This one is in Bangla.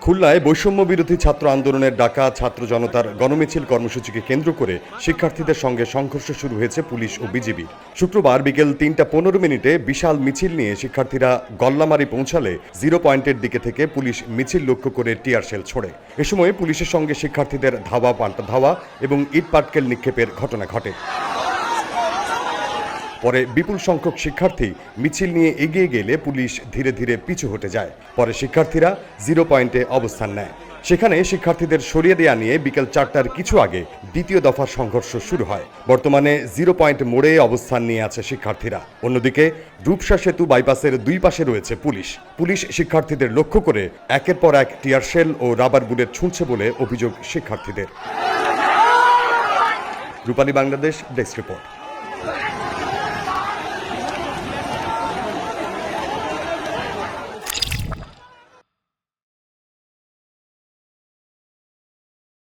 খুলনায় বৈষম্য বিরোধী ছাত্র আন্দোলনের ডাকা ছাত্র জনতার গণমিছিল কর্মসূচিকে কেন্দ্র করে শিক্ষার্থীদের সঙ্গে সংঘর্ষ শুরু হয়েছে পুলিশ ও বিজিবির। শুক্রবার বিকেল ৩:১৫ বিশাল মিছিল নিয়ে শিক্ষার্থীরা গল্লামারি পৌঁছালে 0 পয়েন্টের দিকে থেকে পুলিশ মিছিল লক্ষ্য করে টিয়ার শেল ছোড়ে। এ সময় পুলিশের সঙ্গে শিক্ষার্থীদের ধাওয়া পাল্টা ধাওয়া এবং ইট পাটকেল নিক্ষেপের ঘটনা ঘটে। পরে বিপুল সংখ্যক শিক্ষার্থী মিছিল নিয়ে এগিয়ে গেলে পুলিশ ধীরে ধীরে পিছু হটে যায়। পরে শিক্ষার্থীরা 0 পয়েন্টে অবস্থান নেয়। সেখানে শিক্ষার্থীদের সরিয়ে দেওয়া নিয়ে বিকেল 4টার কিছু আগে দ্বিতীয় দফার সংঘর্ষ শুরু হয়। বর্তমানে 0 পয়েন্ট মোড়ে অবস্থান নিয়ে আছে শিক্ষার্থীরা। অন্যদিকে রূপসা সেতু বাইপাসের দুই পাশে রয়েছে পুলিশ শিক্ষার্থীদের লক্ষ্য করে একের পর এক টিয়ার শেল ও রাবার বুলেট ছুঁড়ছে বলে অভিযোগ শিক্ষার্থীদের। রূপালী বাংলাদেশ ডেস্ক রিপোর্ট।